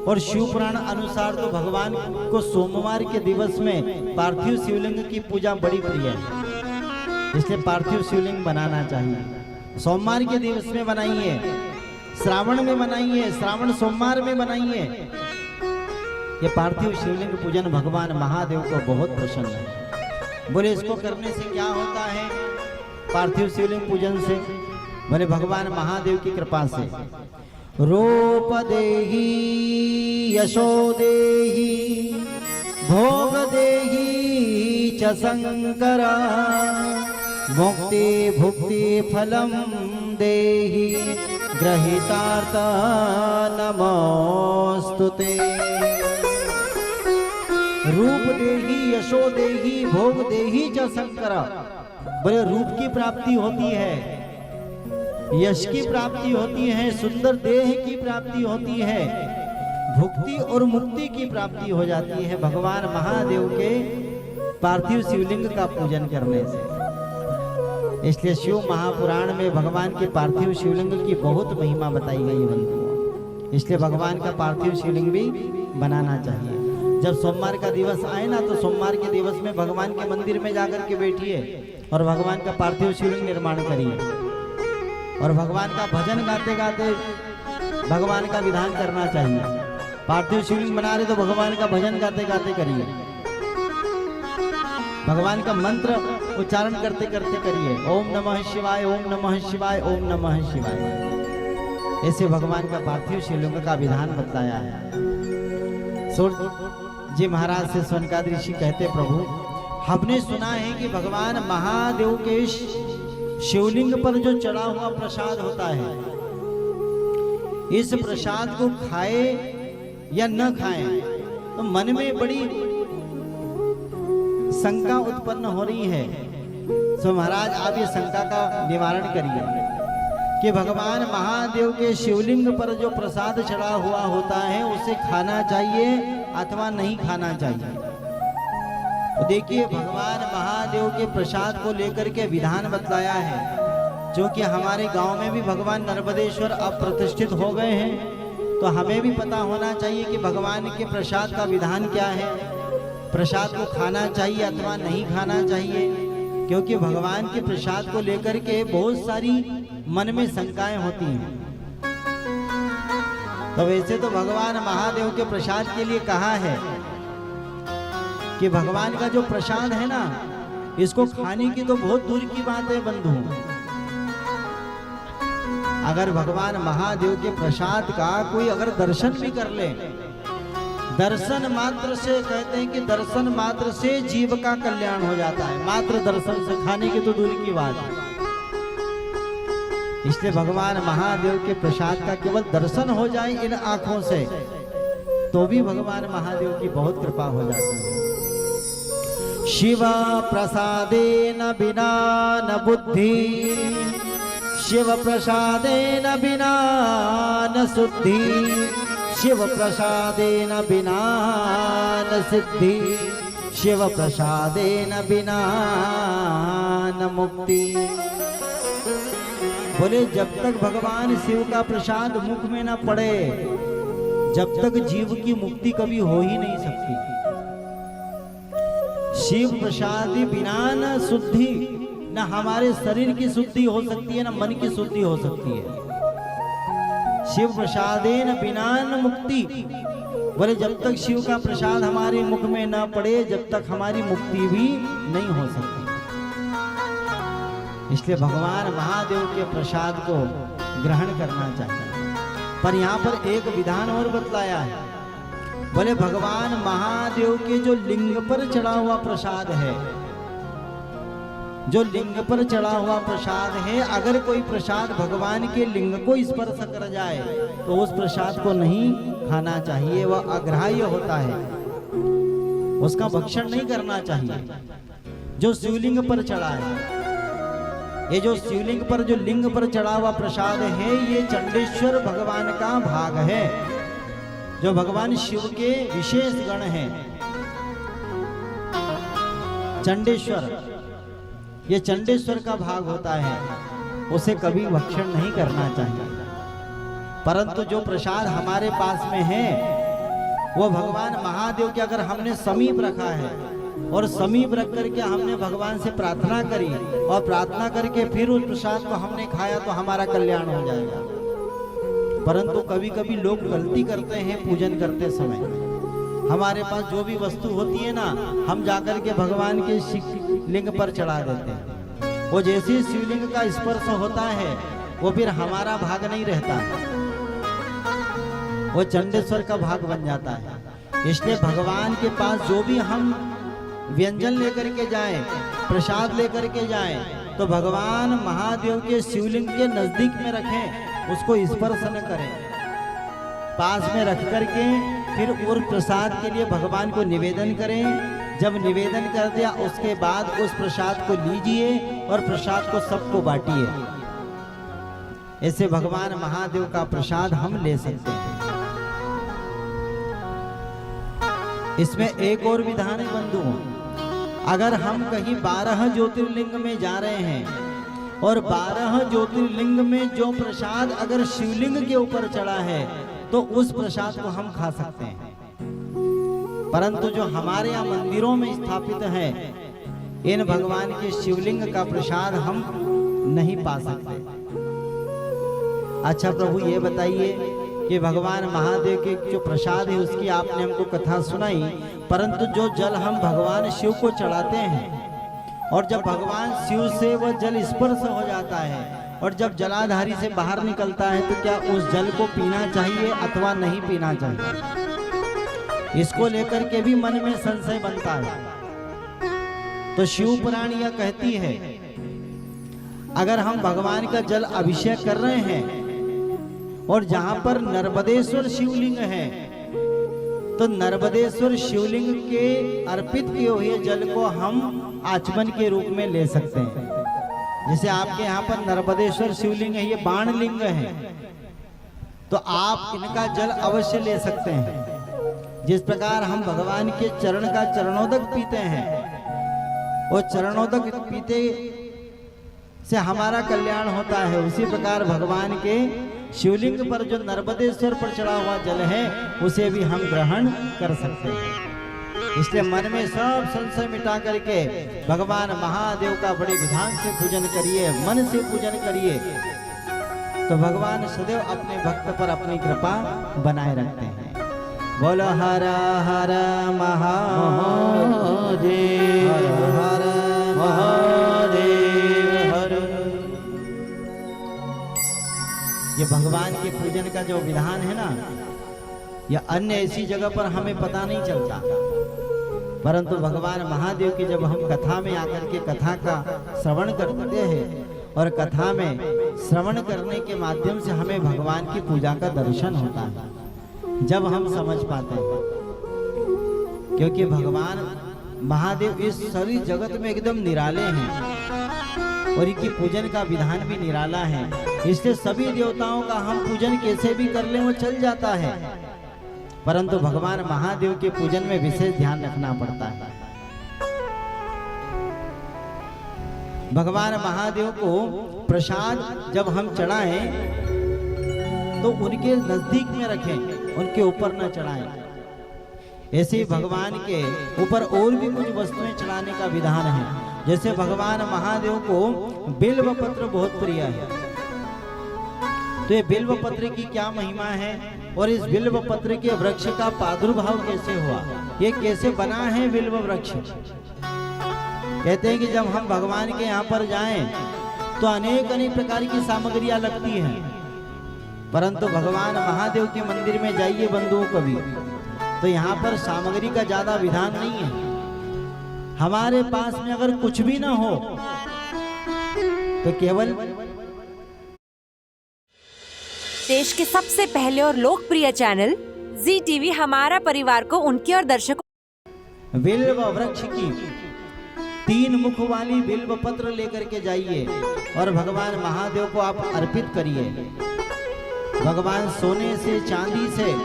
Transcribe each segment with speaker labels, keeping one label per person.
Speaker 1: और शिव पुराण अनुसार तो भगवान को सोमवार के दिवस में पार्थिव शिवलिंग की पूजा बड़ी प्रिय है, इसलिए पार्थिव शिवलिंग बनाना चाहिए। सोमवार के दिवस में बनाइए, श्रावण में बनाइए, श्रावण सोमवार में बनाइए। ये पार्थिव शिवलिंग पूजन भगवान महादेव को बहुत प्रसन्न है। बोले इसको करने से क्या होता है? पार्थिव शिवलिंग पूजन से बोले भगवान महादेव की कृपा से रूप देहि यशो देहि भोग देहि च शंकरा मुक्ति भुक्ति फलम देहि ग्रहीतार्थ नमोस्तुते। रूप देहि यशो देहि भोग देहि च शंकरा। बोले रूप की प्राप्ति होती है, यश की प्राप्ति होती है, सुंदर देह की प्राप्ति होती है, भुक्ति और मुक्ति की प्राप्ति हो जाती है भगवान महादेव के पार्थिव शिवलिंग का पूजन करने से। इसलिए शिव महापुराण में भगवान के पार्थिव शिवलिंग की बहुत महिमा बताई गई बंधुओं। इसलिए भगवान का पार्थिव शिवलिंग भी बनाना चाहिए। जब सोमवार का दिवस आए ना, तो सोमवार के दिवस में भगवान के मंदिर में जाकर के बैठिए और भगवान का पार्थिव शिवलिंग निर्माण करिए और भगवान का भजन गाते गाते भगवान का विधान करना चाहिए। पार्थिव शिवलिंग बना रहे तो भगवान का भजन गाते गाते करिए, भगवान का मंत्र उच्चारण करते करते करिए। ओम नमः शिवाय, ओम नमः शिवाय, ओम नमः शिवाय। ऐसे भगवान का पार्थिव शिवलिंग का विधान बतलाया है। सूर्य जी महाराज से सोनकाद ऋषि कहते, प्रभु हमने सुना है कि भगवान महादेव के शिवलिंग पर जो चढ़ा हुआ प्रसाद होता है, इस प्रसाद को खाए या न खाए तो मन में बड़ी शंका उत्पन्न हो रही है। तो महाराज आप ये शंका का निवारण करिए कि भगवान महादेव के शिवलिंग पर जो प्रसाद चढ़ा हुआ होता है उसे खाना चाहिए अथवा नहीं खाना चाहिए। तो देखिए भगवान महादेव के प्रसाद को लेकर के विधान बतलाया है। जो कि हमारे गांव में भी भगवान नर्मदेश्वर अब प्रतिष्ठित हो गए हैं, तो हमें भी पता होना चाहिए कि भगवान के प्रसाद का विधान क्या है, प्रसाद को खाना चाहिए अथवा नहीं खाना चाहिए। क्योंकि भगवान के प्रसाद को लेकर के बहुत सारी मन में शंकाएं होती हैं। तो वैसे तो भगवान महादेव के प्रसाद के लिए कहा है कि भगवान का जो प्रसाद है ना, इसको खाने की तो बहुत दूर की बात है बंधु। अगर भगवान महादेव के प्रसाद का कोई अगर दर्शन भी कर ले, दर्शन मात्र से कहते हैं कि दर्शन मात्र से जीव का कल्याण हो जाता है, मात्र दर्शन से, खाने की तो दूर की बात है। इसलिए भगवान महादेव के प्रसाद का केवल दर्शन हो जाए इन आंखों से तो भी भगवान महादेव की बहुत कृपा हो जाती है। शिव प्रसादेन बिना न बुद्धि, शिव प्रसादेन बिना न शुद्धि, शिव प्रसादेन बिना न सिद्धि, शिव प्रसादेन बिना न मुक्ति। बोले जब तक भगवान शिव का प्रसाद मुख में न पड़े, जब तक जीव की मुक्ति कभी हो ही नहीं सकती। शिव प्रसादी बिना न शुद्धि, न हमारे शरीर की शुद्धि हो सकती है, न मन की शुद्धि हो सकती है। शिव प्रसादेन बिना न मुक्ति, बोले जब तक शिव का प्रसाद हमारे मुख में न पड़े, जब तक हमारी मुक्ति भी नहीं हो सकती। इसलिए भगवान महादेव के प्रसाद को ग्रहण करना चाहिए। पर यहाँ पर एक विधान और बतलाया है। बोले भगवान महादेव के जो लिंग पर चढ़ा हुआ प्रसाद है, जो लिंग पर चढ़ा हुआ प्रसाद है, अगर कोई प्रसाद भगवान के लिंग को स्पर्श कर जाए तो उस प्रसाद को नहीं खाना चाहिए, वह अग्राह्य होता है, उसका भक्षण नहीं करना चाहिए। जो शिवलिंग पर चढ़ा है, ये जो शिवलिंग पर जो लिंग पर चढ़ा हुआ प्रसाद है, ये चंडेश्वर भगवान का भाग है, जो भगवान शिव के विशेष गण हैं। चंडेश्वर, ये चंडेश्वर का भाग होता है, उसे कभी भक्षण नहीं करना चाहिए। परंतु जो प्रसाद हमारे पास में है वो भगवान महादेव के अगर हमने समीप रखा है और समीप रख करके हमने भगवान से प्रार्थना करी और प्रार्थना करके फिर उस प्रसाद को हमने खाया तो हमारा कल्याण हो जाएगा। परंतु कभी कभी लोग गलती करते हैं पूजन करते समय। हमारे पास जो भी वस्तु होती है ना, हम जाकर के भगवान के शिवलिंग पर चढ़ा देते हैं। वो जैसे शिवलिंग का स्पर्श होता है वो फिर हमारा भाग नहीं रहता, वो चंडेश्वर का भाग बन जाता है। इसलिए भगवान के पास जो भी हम व्यंजन लेकर के जाएं, प्रसाद लेकर के जाएं, तो भगवान महादेव के शिवलिंग के नजदीक में रखें, उसको स्पर्श न करें। पास में रख करके फिर उस प्रसाद के लिए भगवान को निवेदन करें। जब निवेदन कर दिया उसके बाद उस प्रसाद को लीजिए और प्रसाद को सबको बांटिए। ऐसे भगवान महादेव का प्रसाद हम ले सकते हैं। इसमें एक और विधान है बंधुओं, अगर हम कहीं 12 ज्योतिर्लिंग में जा रहे हैं और 12 ज्योतिर्लिंग में जो प्रसाद अगर शिवलिंग के ऊपर चढ़ा है तो उस प्रसाद को हम खा सकते हैं। परंतु जो हमारे यहाँ मंदिरों में स्थापित है, इन भगवान के शिवलिंग का प्रसाद हम नहीं पा सकते। अच्छा प्रभु ये बताइए कि भगवान महादेव के जो प्रसाद है उसकी आपने हमको कथा सुनाई, परंतु जो जल हम भगवान शिव को चढ़ाते हैं और जब भगवान शिव से वह जल स्पर्श हो जाता है और जब जलाधारी से बाहर निकलता है तो क्या उस जल को पीना चाहिए अथवा नहीं पीना चाहिए, इसको लेकर के भी मन में संशय बनता है। तो शिव पुराण यह कहती है, अगर हम भगवान का जल अभिषेक कर रहे हैं और जहां पर नर्मदेश्वर शिवलिंग है तो नर्मदेश्वर शिवलिंग के अर्पित किए हुए जल को हम आचमन के रूप में ले सकते हैं। जैसे आपके यहाँ पर नर्मदेश्वर शिवलिंग है, ये बाण लिंग है, तो आप इनका जल अवश्य ले सकते हैं। जिस प्रकार हम भगवान के चरण का चरणोदक पीते हैं और चरणोदक पीते से हमारा कल्याण होता है, उसी प्रकार भगवान के शिवलिंग पर जो नर्मदेश्वर पर चढ़ा हुआ जल है उसे भी हम ग्रहण कर सकते हैं। इसलिए मन में सब संशय मिटा करके भगवान महादेव का बड़े विधान से पूजन करिए, मन से पूजन करिए, तो भगवान सदैव अपने भक्त पर अपनी कृपा बनाए रखते हैं। बोलो हर हर महादेव, हर हर महादेव हर। ये भगवान के पूजन का जो विधान है ना, यह अन्य ऐसी जगह पर हमें पता नहीं चलता, परंतु भगवान महादेव की जब हम कथा में आकर के कथा का श्रवण करते हैं और कथा में श्रवण करने के माध्यम से हमें भगवान की पूजा का दर्शन होता है, जब हम समझ पाते हैं। क्योंकि भगवान महादेव इस सारी जगत में एकदम निराले हैं और इनकी पूजन का विधान भी निराला है। इसलिए सभी देवताओं का हम पूजन कैसे भी कर लें वो चल जाता है, परंतु भगवान महादेव के पूजन में विशेष ध्यान रखना पड़ता है। भगवान महादेव को प्रसाद जब हम चढ़ाएं तो उनके नजदीक में रखें, उनके ऊपर न चढ़ाएं। ऐसे ही भगवान के ऊपर और भी कुछ वस्तुएं चढ़ाने का विधान है। जैसे भगवान महादेव को बिल्व पत्र बहुत प्रिय है, तो ये बिल्व पत्र की क्या महिमा है और इस बिल्व पत्र के वृक्ष का प्रादुर्भाव कैसे हुआ, ये कैसे बना है बिल्व वृक्ष। कहते हैं कि जब हम भगवान के यहाँ पर जाएं तो अनेक अनेक प्रकार की सामग्रियां लगती हैं, परंतु भगवान महादेव के मंदिर में जाइए बंधुओं कभी, तो यहाँ पर सामग्री का ज्यादा विधान नहीं है। हमारे पास में अगर कुछ भी ना हो तो केवल
Speaker 2: देश के सबसे पहले और लोकप्रिय चैनल जी टीवी हमारा परिवार को उनके और दर्शकों
Speaker 1: बिल्व वृक्ष की 3 मुख वाली बिल्व पत्र लेकर के जाइए और भगवान महादेव को आप अर्पित करिए। भगवान सोने से चांदी से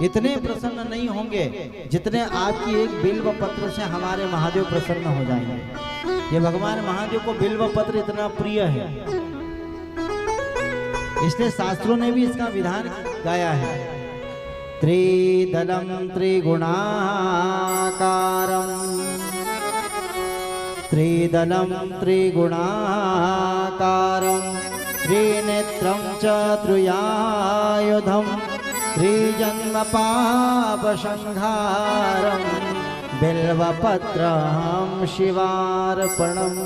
Speaker 1: इतने प्रसन्न नहीं होंगे जितने आपकी एक बिल्व पत्र से हमारे महादेव प्रसन्न हो जाएंगे। ये भगवान महादेव को बिल्व पत्र इतना प्रिय है। इसलिए शास्त्रों ने भी इसका विधान गाया है। त्रिदलम त्रिगुणाकारम, त्रिदलम त्रिगुणाकारम, त्रिनेत्रं च त्रियायुधं, त्रिजन्म पापसंहारं, बिल्वपत्रं शिवार्पणम्।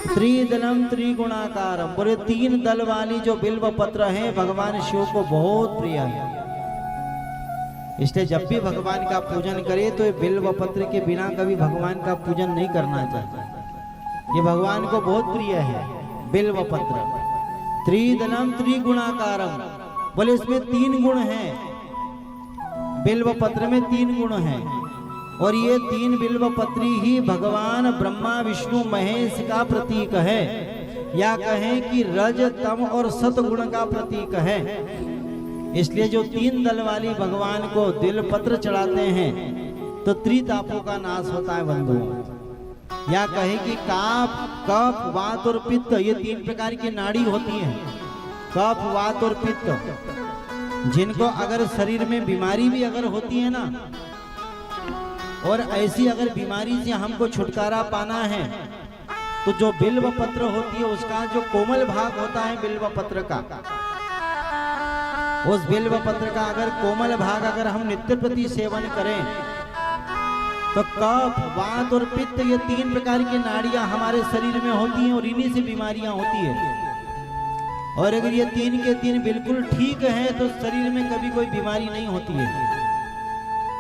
Speaker 1: त्रिदलम त्रिगुणाकारम, बोले 3 दल वाली जो बिल्व पत्र है भगवान शिव को बहुत प्रिय है। इसलिए जब भी भगवान का पूजन करे तो ये बिल्व पत्र के बिना कभी भगवान का पूजन नहीं करना चाहिए। ये भगवान को बहुत प्रिय है बिल्व पत्र। त्रिदलम त्रिगुणाकारम, बोले इसमें 3 गुण हैं, बिल्व पत्र में 3 गुण हैं। और ये 3 बिल्व पत्री ही भगवान ब्रह्मा विष्णु महेश का प्रतीक है, या कहें कि रज तम और सतगुण का प्रतीक है। इसलिए जो 3 दल वाली भगवान को दिल पत्र चढ़ाते हैं तो त्रितापों का नाश होता है बंधुओं। या कहे कि काप, कफ, वात और पित्त, ये 3 प्रकार की नाड़ी होती हैं, कफ, वात और पित्त, जिनको अगर शरीर में बीमारी भी अगर होती है ना, और ऐसी अगर बीमारी से हमको छुटकारा पाना है तो जो बिल्व पत्र होती है उसका जो कोमल भाग होता है बिल्व पत्र का, उस बिल्व पत्र का अगर कोमल भाग अगर हम नित्य प्रति सेवन करें तो कफ, वात और पित्त, ये 3 प्रकार की नाड़ियां हमारे शरीर में होती हैं और इन्हीं से बीमारियां होती है। और अगर ये 3 के 3 बिल्कुल ठीक है तो शरीर में कभी कोई बीमारी नहीं होती है।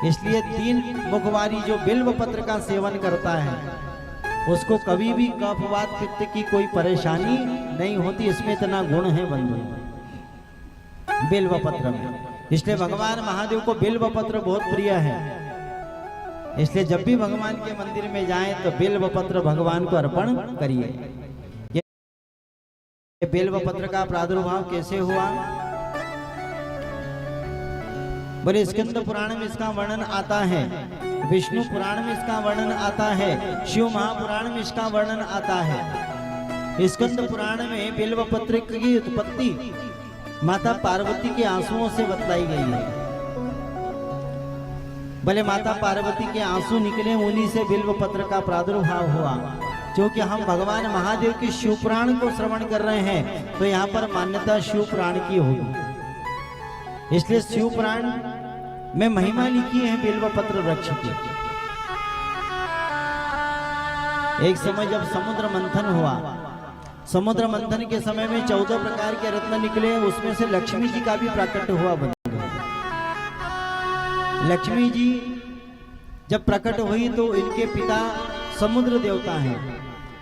Speaker 1: इसलिए 3 मुखवारी जो बिल्व पत्र का सेवन करता है उसको कभी भी कफ, वात, पित्त की कोई परेशानी नहीं होती। इसमें इतना गुण है बंधु बिल्व पत्र में। इसलिए भगवान महादेव को बिल्व पत्र बहुत प्रिय है। इसलिए जब भी भगवान के मंदिर में जाएं तो बिल्व पत्र भगवान को अर्पण करिए। ये बिल्व पत्र का प्रादुर्भाव कैसे हुआ? बोले स्कंद पुराण में इसका वर्णन आता है, विष्णु पुराण में इसका वर्णन आता है, शिव महापुराण में इसका वर्णन आता है। स्कंद पुराण में बिल्व पत्र की उत्पत्ति माता पार्वती के आंसुओं से बतलाई गई है। भले माता पार्वती के आंसू निकले, उन्हीं से बिल्व पत्र का प्रादुर्भाव हुआ। क्योंकि हम भगवान महादेव के शिव पुराण को श्रवण कर रहे हैं तो यहाँ पर मान्यता शिव पुराण की होगी। इसलिए शिव पुराण में महिमा लिखी है बिल्व पत्र वृक्ष की। एक समय जब समुद्र मंथन हुआ, समुद्र मंथन के समय में 14 प्रकार के रत्न निकले, उसमें से लक्ष्मी जी का भी प्रकट हुआ। लक्ष्मी जी जब प्रकट हुई तो इनके पिता समुद्र देवता हैं।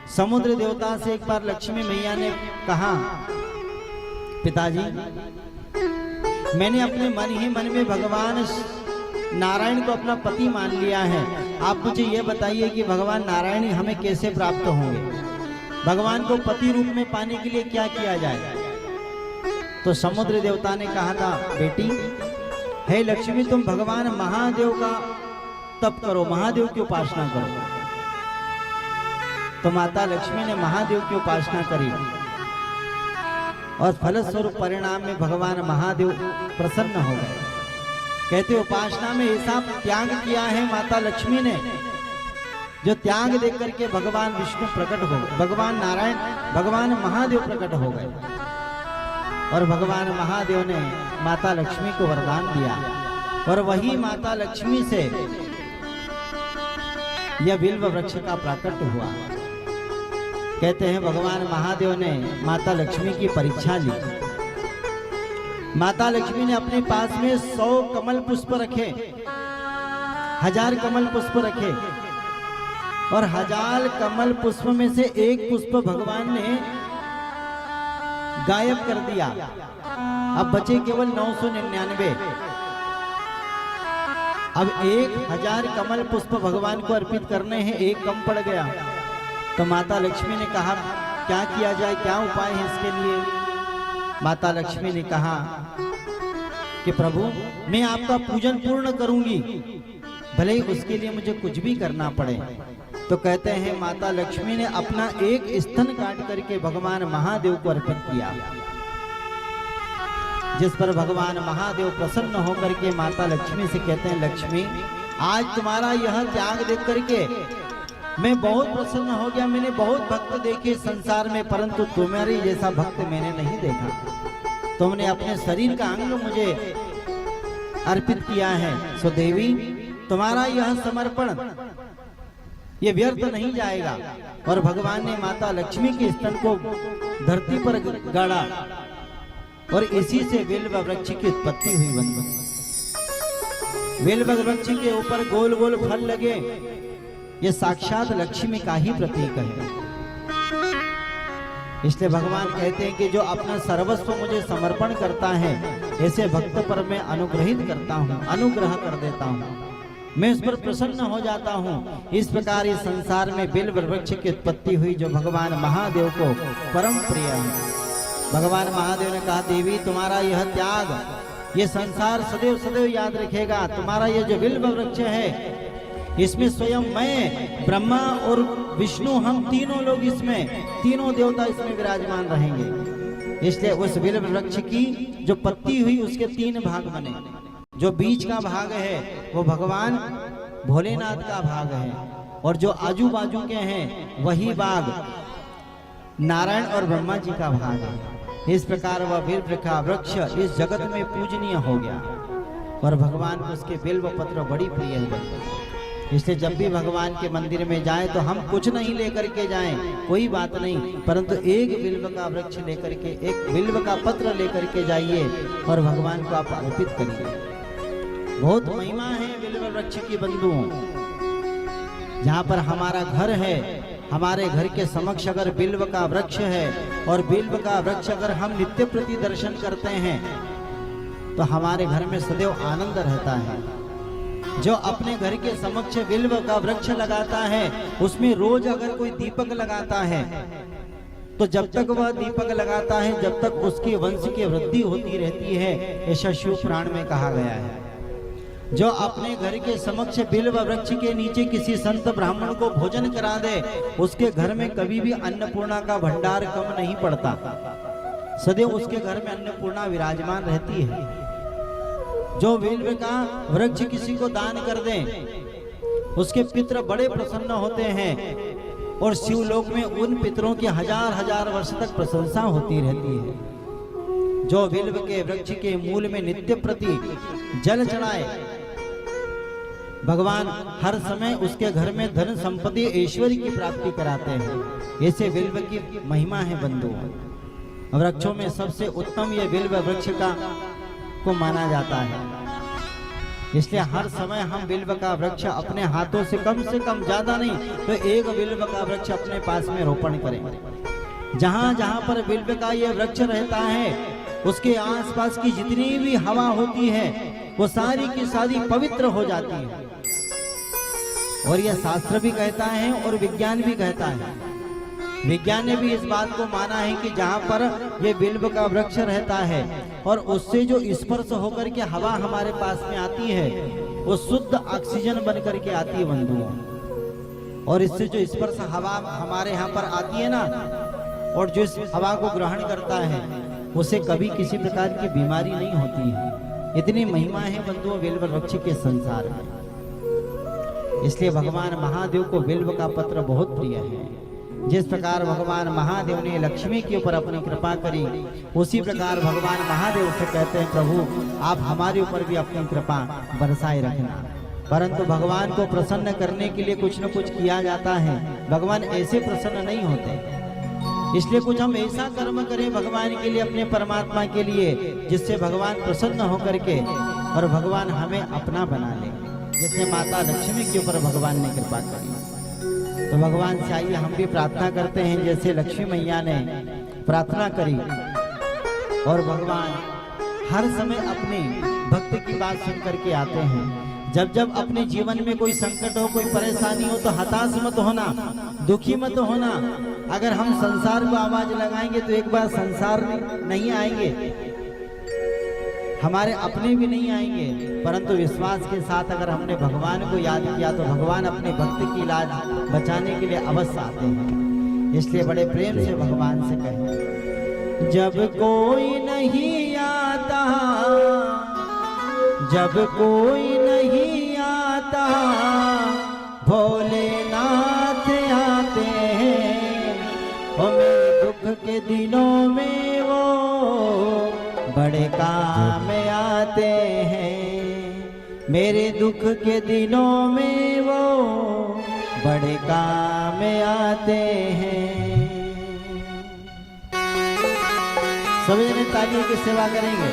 Speaker 1: समुद्र देवता से एक बार लक्ष्मी मैया ने कहा, पिताजी मैंने अपने मन ही मन में भगवान नारायण को अपना पति मान लिया है, आप मुझे यह बताइए कि भगवान नारायण हमें कैसे प्राप्त होंगे, भगवान को पति रूप में पाने के लिए क्या किया जाए। तो समुद्र देवता ने कहा था, बेटी हे लक्ष्मी तुम भगवान महादेव का तप करो, महादेव की उपासना करो। तो माता लक्ष्मी ने महादेव की उपासना करी और फलस्वरूप परिणाम में भगवान महादेव प्रसन्न हो गए। कहते उपासना में ऐसा त्याग किया है माता लक्ष्मी ने, जो त्याग देख करके भगवान विष्णु प्रकट हो गए, भगवान नारायण, भगवान महादेव प्रकट हो गए। और भगवान महादेव ने माता लक्ष्मी को वरदान दिया और वही माता लक्ष्मी से यह बिल्व वृक्ष का प्राकट्य हुआ। कहते हैं भगवान महादेव ने माता लक्ष्मी की परीक्षा ली। माता लक्ष्मी ने अपने पास में 100 कमल पुष्प रखे, 1000 कमल पुष्प रखे और 1000 कमल पुष्प में से एक पुष्प भगवान ने गायब कर दिया। अब बचे केवल 999। अब 1000 कमल पुष्प भगवान को अर्पित करने हैं, एक कम पड़ गया। तो माता लक्ष्मी ने कहा क्या किया जाए, क्या उपाय है इसके लिए। माता लक्ष्मी ने कहा कि प्रभु मैं आपका पूजन पूर्ण करूंगी, भले ही उसके लिए मुझे कुछ भी करना पड़े। तो कहते हैं माता लक्ष्मी ने अपना एक स्तन काट करके भगवान महादेव को अर्पित किया, जिस पर भगवान महादेव प्रसन्न होकर के माता लक्ष्मी से कहते हैं, लक्ष्मी आज तुम्हारा यह त्याग देख करके मैं बहुत प्रसन्न हो गया। मैंने बहुत भक्त देखे संसार में, परंतु तुम्हारी जैसा भक्त मैंने नहीं देखा। तुमने अपने शरीर का अंग मुझे अर्पित किया है। सो देवी तुम्हारा यह समर्पण ये व्यर्थ नहीं जाएगा। और भगवान ने माता लक्ष्मी के स्तन को धरती पर गाड़ा और इसी से बिल्व वृक्ष की उत्पत्ति हुई। बंधु, बिल्व वृक्ष के ऊपर गोल गोल फल लगे, ये साक्षात लक्ष्मी का ही प्रतीक है। इसलिए भगवान कहते हैं कि जो अपना सर्वस्व मुझे समर्पण करता है, ऐसे भक्त पर मैं अनुग्रहित करता हूँ, अनुग्रह कर देता हूँ, मैं उस पर प्रसन्न हो जाता हूँ। इस प्रकार इस संसार में बिल्व वृक्ष की उत्पत्ति हुई, जो भगवान महादेव को परम प्रिय है। भगवान महादेव ने कहा, देवी तुम्हारा यह त्याग ये संसार सदैव सदैव याद रखेगा। तुम्हारा यह जो बिल्व वृक्ष है, इसमें स्वयं मैं, ब्रह्मा और विष्णु, हम तीनों लोग इसमें, तीनों देवता इसमें विराजमान रहेंगे। इसलिए उस बिल्व वृक्ष की जो पत्ती हुई उसके 3 भाग बने। जो बीच का भाग है वो भगवान भोलेनाथ का भाग है, और जो आजू बाजू के हैं वही भाग नारायण और ब्रह्मा जी का भाग है। इस प्रकार वह बिल्व का वृक्ष इस जगत में पूजनीय हो गया, और भगवान को उसके बिल्व पत्र बड़ी प्रिय है। इसलिए जब भी भगवान के मंदिर में जाएं तो हम कुछ नहीं लेकर के जाएं, कोई बात नहीं, परंतु एक बिल्व का वृक्ष लेकर के, एक बिल्व का पत्र लेकर के जाइए और भगवान को आप अर्पित करिए। बहुत महिमा है बिल्व वृक्ष की बंधुओं। जहाँ पर हमारा घर है, हमारे घर के समक्ष अगर बिल्व का वृक्ष है, और बिल्व का वृक्ष अगर हम नित्य प्रति दर्शन करते हैं, तो हमारे घर में सदैव आनंद रहता है। जो अपने घर के समक्ष बिल्व का वृक्ष लगाता है, उसमें रोज अगर कोई दीपक लगाता है, तो जब तक वह दीपक लगाता है, जब तक उसके वंश की वृद्धि होती रहती है, ऐसा शिव पुराण में कहा गया है। जो अपने घर के समक्ष बिल्व वृक्ष के नीचे किसी संत ब्राह्मण को भोजन करा दे, उसके घर में कभी भी अन्नपूर्णा का भंडार कम नहीं पड़ता, सदैव उसके घर में अन्नपूर्णा विराजमान रहती है। जो बिल्व का वृक्ष किसी को दान कर दें, उसके पितृ बड़े प्रसन्न होते हैं, और शिवलोक में उन पितरों की 1000 वर्ष तक प्रशंसा होती रहती है। जो बिल्व के वृक्ष के मूल में नित्य प्रति जल चढ़ाए, भगवान हर समय उसके घर में धन संपत्ति ऐश्वर्य की प्राप्ति कराते हैं। ऐसे बिल्व की महिमा है बंधुओं। वृक्षों में सबसे उत्तम ये बिल्व वृक्ष को माना जाता है। इसलिए हर समय हम बिल्व का वृक्ष अपने हाथों से कम ज्यादा नहीं तो एक बिल्व का वृक्ष अपने पास में रोपण करें। जहां जहां पर बिल्व का ये वृक्ष रहता है, उसके आसपास की जितनी भी हवा होती है, वो सारी की सारी पवित्र हो जाती है। और यह शास्त्र भी कहता है और विज्ञान भी कहता है। विज्ञान ने भी इस बात को माना है कि जहाँ पर ये बिल्व का वृक्ष रहता है और उससे जो स्पर्श होकर के हवा हमारे पास में आती है, वो शुद्ध ऑक्सीजन बन करके आती है बंधुओं। और इससे जो स्पर्श हवा हमारे यहाँ पर आती है ना, और जो इस हवा को ग्रहण करता है, उसे कभी किसी प्रकार की बीमारी नहीं होती है। इतनी महिमा है बंधुओं बिल्व वृक्ष के संसार में। इसलिए भगवान महादेव को बिल्व का पत्र बहुत प्रिय है। जिस प्रकार भगवान महादेव ने लक्ष्मी के ऊपर अपनी कृपा करी, उसी प्रकार भगवान महादेव से कहते हैं, प्रभु आप हमारे ऊपर भी अपनी कृपा बरसाए रखना। परंतु भगवान को प्रसन्न करने के लिए कुछ न कुछ किया जाता है। भगवान ऐसे प्रसन्न नहीं होते, इसलिए कुछ हम ऐसा कर्म करें भगवान के लिए, अपने परमात्मा के लिए, जिससे भगवान प्रसन्न होकर के और भगवान हमें अपना बना ले। जैसे माता लक्ष्मी के ऊपर भगवान ने कृपा करी, तो भगवान से आइए हम भी प्रार्थना करते हैं जैसे लक्ष्मी मैया ने प्रार्थना करी। और भगवान हर समय अपने भक्त की बात सुन करके आते हैं। जब जब अपने जीवन में कोई संकट हो, कोई परेशानी हो, तो हताश मत होना, दुखी मत होना। अगर हम संसार को आवाज लगाएंगे तो एक बार संसार नहीं आएंगे। हमारे अपने भी नहीं आएंगे, परंतु विश्वास के साथ अगर हमने भगवान को याद किया तो भगवान अपने भक्त की लाज बचाने के लिए अवश्य आते हैं। इसलिए बड़े प्रेम से भगवान से कहें, जब कोई नहीं आता, जब कोई नहीं आता, भोलेनाथ आते हैं। ओ मेरे दुख के दिनों में वो बड़े काम आते हैं। मेरे दुख के दिनों में वो बड़े काम आते हैं। सभी जने तालियों की सेवा करेंगे।